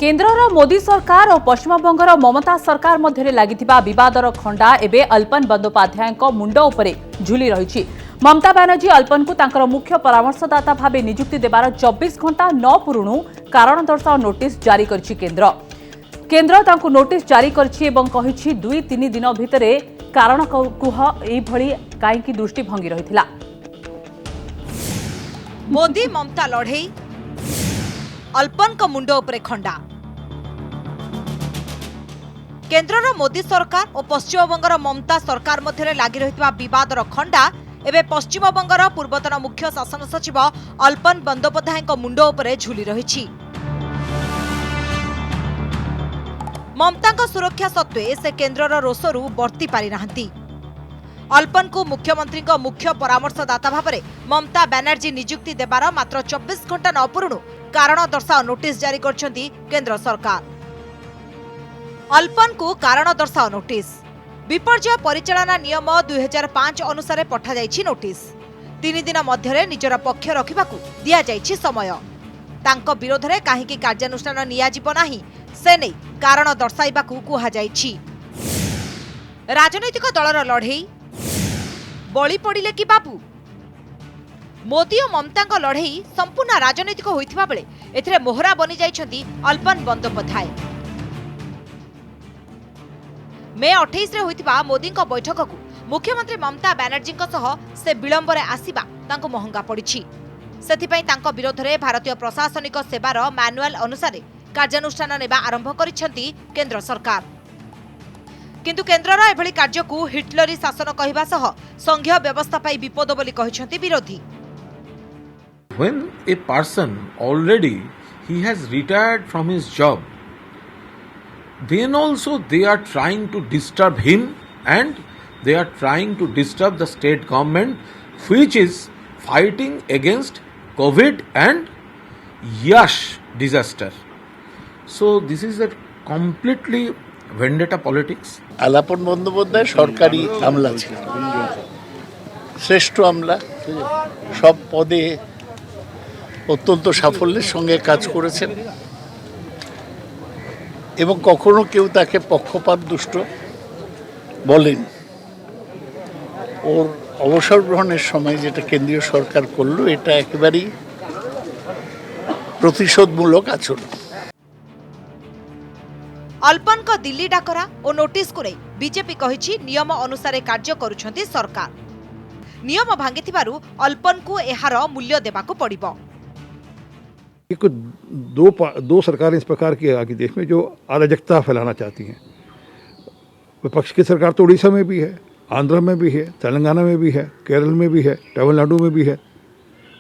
केन्द्रर मोदी सरकार और पश्चिमबंगर ममता सरकार मध्य लागिथिबा विवादर खंडा एबे अल्पन बंदोपाध्याय मुंड उपरे झुली रही। ममता बानर्जी अल्पन को तांकर मुख्य परामर्शदाता भाव नियुक्ति देवार 24 घंटा न पुरुणु कारण दर्शाओ नोटिस जारी करछि केन्द्र। केन्द्र तांकु नोटिस जारी करछि एवं कहिछि 2-3 दिन भितरे कारण कुह एभଳି काईकि दृष्टि भंगी रहिथिला। मोदी ममता लड़ई अल्पन को मुंड उपरे खंडा। केन्द्रर मोदी सरकार और पश्चिमबंगर ममता सरकार मध्य लागी रहितबा विवादर खंडा एबे पश्चिमबंगर पूर्वतन मुख्य शासन सचिव अल्पन बंदोपाध्याय मुंड उपरे झुली रही। ममता सुरक्षा सत्वे से केन्द्रर रोषरु बर्ती पारि नाहंती। अल्पन को मुख्यमंत्री मुख्य परामर्शदाता भाव ममता बानर्जी नियुक्ति देवार मात्र 24 घंटा न पुरुणु कारण दर्शाओ नोटिस जारी करछंती केंद्र सरकार। अल्पन को कारण दर्शाओ नोटिस विपर्यय परिचालना नियम 2005 अनुसार पठा जाइछि नोटिस। 3 दिन मध्यरे निजर पक्ष रखिबाकू दिया जाइछि समय। तांको विरोधरे काहेकि कार्यानुष्ठान नियाजिबो नाही से नै कारण दर्शाइबाकू कुहा जाइछि। राजनैतिक दलर लड़ई बळी पड़िले कि बाबू। मोदी और ममता लड़ई संपूर्ण राजनैतिक होइथिबा बेले एथिरे मोहरा बनी जाइछंती अल्पन बंदोपाध्याय। मे 28 रे होइथिबा मोदी बैठक को मुख्यमंत्री ममता बानर्जी से विलंबरे आसिबा तांको महंगा पड़िछि। सेथिपई तांको विरोधरे भारतीय प्रशासनिक सेवार मैनुअल अनुसार कार्यानुष्ठान नेबा आरंभ करिसेंती केंद्र सरकार। किंतु केन्द्रर एभली कार्य को हिटलरी शासन कहवा सह संघीय व्यवस्था पाई विपद बोली कहिसेंती विरोधी। When a person already he has retired from his job, then also they are trying to disturb him and they are trying to disturb the state government which is fighting against COVID and Yash disaster. So this is a completely vendetta politics. Alapan Bandyopadhyay সরকারি আমলা ছিলেন, শ্রেষ্ঠ আমলা, সব পদে অত্যন্ত সাফল্যের সঙ্গে কাজ করেছেন এবং কখনো কেউ তাকে পক্ষপাত দুষ্ট বলেন। ওর অবসর গ্রহণের সময় যেটা কেন্দ্রীয় সরকার করলো এটা একেবারেই প্রতিশোধমূলক আচরণ। अल्पन को दिल्ली डाकरा और नोटिस को बीजेपी कहिछि नियम अनुसार कार्य करुछंती सरकार। नियम भांगिथिबारु अल्पन को एहार मूल्य देबाकू पड़िबो। दो सरकारें इस प्रकार की आगे देश में जो अराजकता फैलाना चाहती हैं। विपक्ष की सरकार तो उड़ीसा में भी है, आंध्र में भी है, तेलंगाना में भी है, केरल में भी है, तमिलनाडु में भी है।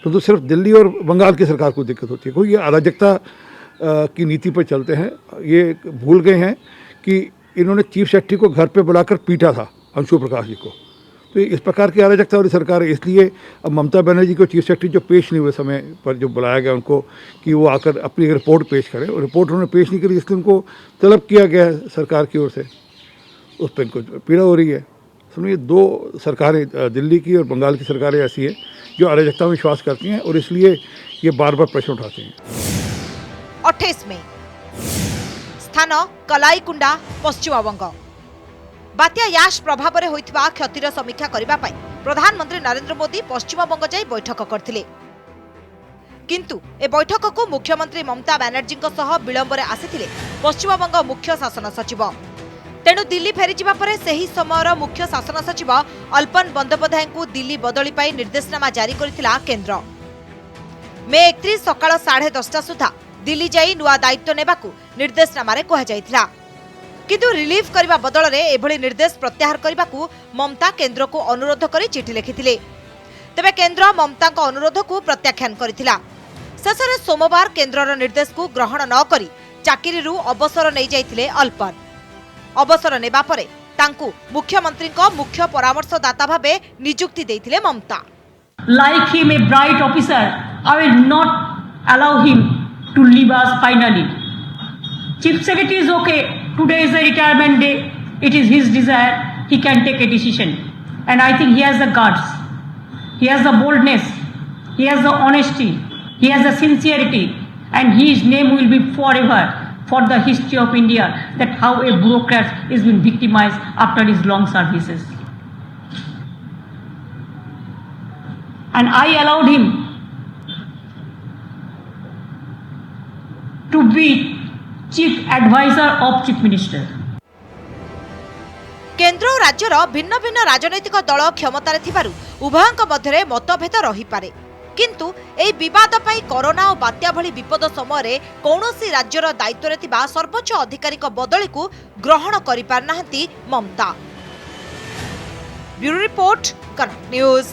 तो सिर्फ दिल्ली और बंगाल की सरकार को दिक्कत होती है। कोई ये अराजकता की नीति पर चलते हैं। ये भूल गए हैं कि इन्होंने चीफ सेक्रेटरी को घर पे बुलाकर पीटा था, अंशु प्रकाश जी को। तो इस प्रकार की अराजकता वाली सरकार है। इसलिए अब ममता बनर्जी को चीफ सेक्रेटरी जो पेश नहीं हुए समय पर जो बुलाया गया उनको कि वो आकर अपनी रिपोर्ट पेश करें, और रिपोर्ट उन्होंने पेश नहीं करी, इसलिए उनको तलब किया गया है सरकार की ओर से। उस पर इनको पीड़ा हो रही है। समझिए दो सरकारें, दिल्ली की और बंगाल की सरकारें ऐसी है जो अराजकता में विश्वास करती हैं और इसलिए ये बार बार प्रश्न उठाते हैं। 28 में स्थान कलाईकुंडा पश्चिमबंग। बात्या याश प्रभाव में होइथिबा क्षतिर समीक्षा करिबा पाई प्रधानमंत्री नरेंद्र मोदी पश्चिमबंग जाई बैठक करथिले। किंतु ए बैठक को मुख्यमंत्री ममता बानर्जी सह विलंबरे आसिथिले पश्चिमबंग मुख्य शासन सचिव। तेणु दिल्ली फेरी जिबा परे सेही समयर मुख्य शासन सचिव अल्पन बंदोपाध्याय को दिल्ली बदली पाई निर्देशनामा जारी करथिला केन्द्र। मे 31 सकाळ 10:30 सुधा दिल्ली जाई नुआ दायित्व नेबाकू निर्देशनामा रे कहा जायथिला। किंतु रिलीफ करबा बदल रे एभली निर्देश प्रत्याहार करबाकू ममता केन्द्र को अनुरोध करी चिठी लिखिथिले। तबे केन्द्र ममता को अनुरोध को प्रत्याख्यान करिथिला। शेषरे सोमवार केन्द्रर निर्देश को ग्रहण न करी चाकरीरू अवसर नै जायथिले अल्पन। अवसर नेबा परे तांकू मुख्यमंत्री को मुख्य परामर्शदाता भाबे नियुक्ति देथिले ममता। Like him a bright officer, I will not allow him to leave us finally. Chief Secretary is okay. Today is the retirement day. It is his desire. He can take a decision. And I think he has the guts. He has the boldness. He has the honesty. He has the sincerity. And his name will be forever for the history of India that how a bureaucrat is been victimized after his long services. And I allowed him to be chief advisor of chief minister. केन्द्र और राज्यर भिन्न भिन्न राजनैतिक दल क्षमतार उभयों मध्य मतभेद रही पारे किंतु एई विवाद पई कोरोना और बात्या भली विपद समय कौनसी राज्यर दायित्व रे थिबा सर्वोच्च अधिकारी बदली को ग्रहण करि पार नाहंती ममता। ब्यूरो रिपोर्ट कनक न्यूज।